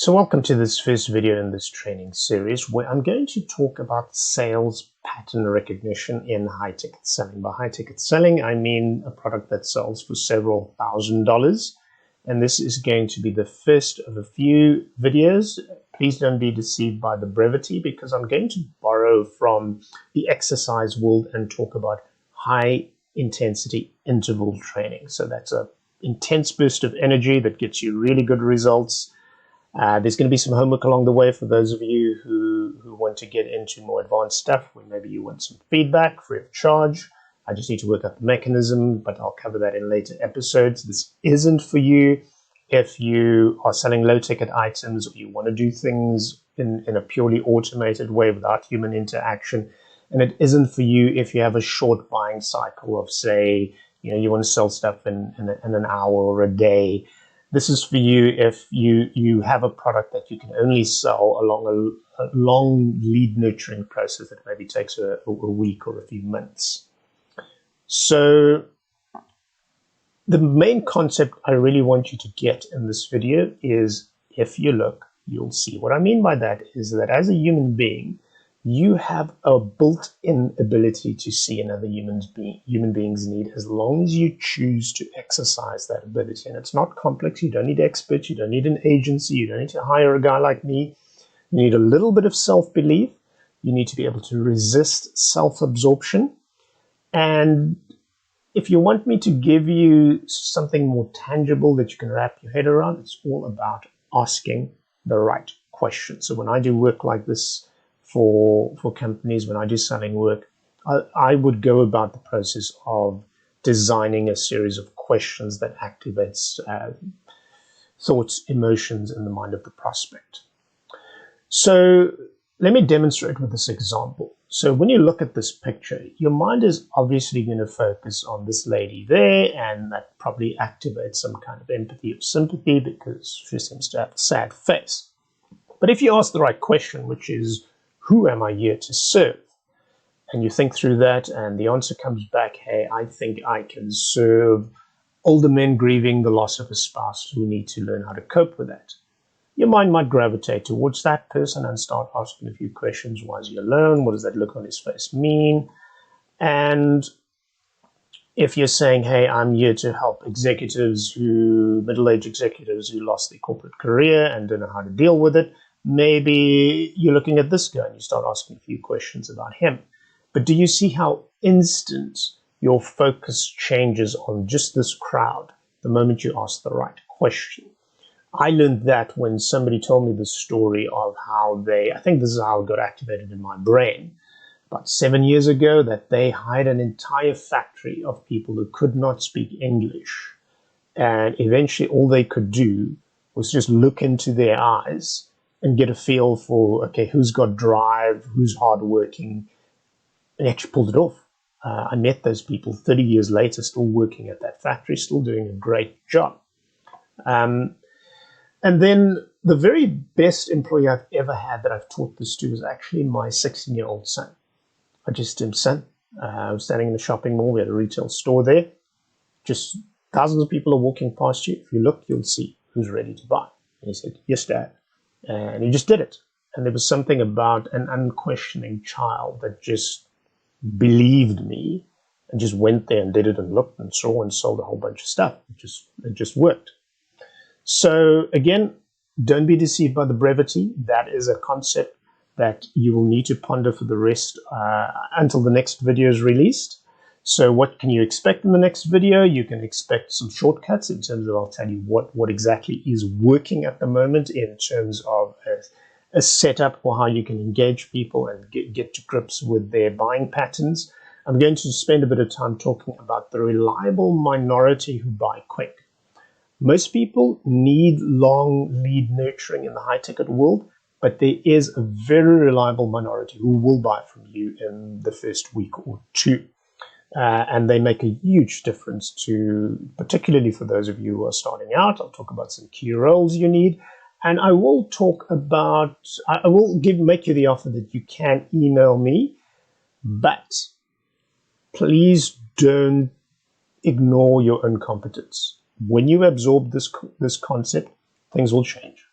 So welcome to this first video in this training series where I'm going to talk about sales pattern recognition in high-ticket selling. By high-ticket selling, I mean a product that sells for several $1,000s. And this is going to be the first of a few videos. Please don't be deceived by the brevity because I'm going to borrow from the exercise world and talk about high-intensity interval training. So that's an intense burst of energy that gets you really good results. There's going to be some homework along the way for those of you who want to get into more advanced stuff, where maybe you want some feedback free of charge. I just need to work out the mechanism, but I'll cover that in later episodes. This isn't for you if you are selling low-ticket items or you want to do things in a purely automated way without human interaction. And it isn't for you if you have a short buying cycle of, say, you want to sell stuff in an hour or a day. This is for you if you have a product that you can only sell along a long lead nurturing process that maybe takes a week or a few months. So the main concept I really want you to get in this video is, if you look, you'll see. What I mean by that is that as a human being, you have a built-in ability to see another human being's need as long as you choose to exercise that ability. And it's not complex. You don't need experts. You don't need an agency. You don't need to hire a guy like me. You need a little bit of self-belief. You need to be able to resist self-absorption. And if you want me to give you something more tangible that you can wrap your head around, it's all about asking the right question. So when I do work like this, for companies, when I do selling work, I would go about the process of designing a series of questions that activates thoughts, emotions in the mind of the prospect. So let me demonstrate with this example. So when you look at this picture, your mind is obviously going to focus on this lady there, and that probably activates some kind of empathy or sympathy because she seems to have a sad face. But if you ask the right question, which is, who am I here to serve? And you think through that and the answer comes back, hey, I think I can serve older men grieving the loss of a spouse who need to learn how to cope with that. Your mind might gravitate towards that person and start asking a few questions. Why is he alone? What does that look on his face mean? And if you're saying, hey, I'm here to help middle-aged executives who lost their corporate career and don't know how to deal with it, maybe you're looking at this guy and you start asking a few questions about him. But do you see how instant your focus changes on just this crowd the moment you ask the right question? I learned that when somebody told me the story of how I think this is how it got activated in my brain, about 7 years ago, that they hired an entire factory of people who could not speak English. And eventually all they could do was just look into their eyes and get a feel for, okay, who's got drive, who's hardworking, and actually pulled it off. I met those people 30 years later, still working at that factory, still doing a great job. And then the very best employee I've ever had that I've taught this to was actually my 16-year-old son. I just said, son, I was standing in the shopping mall. We had a retail store there. Just thousands of people are walking past you. If you look, you'll see who's ready to buy. And he said, yes, Dad. And he just did it. And there was something about an unquestioning child that just believed me and just went there and did it and looked and saw and sold a whole bunch of stuff. It just worked. So again, don't be deceived by the brevity. That is a concept that you will need to ponder for the rest until the next video is released. So what can you expect in the next video? You can expect some shortcuts in terms of, I'll tell you what exactly is working at the moment in terms of a setup for how you can engage people and get to grips with their buying patterns. I'm going to spend a bit of time talking about the reliable minority who buy quick. Most people need long lead nurturing in the high-ticket world, but there is a very reliable minority who will buy from you in the first week or two. And they make a huge difference particularly for those of you who are starting out. I'll talk about some key roles you need. And I will make you the offer that you can email me, but please don't ignore your own competence. When you absorb this concept, things will change.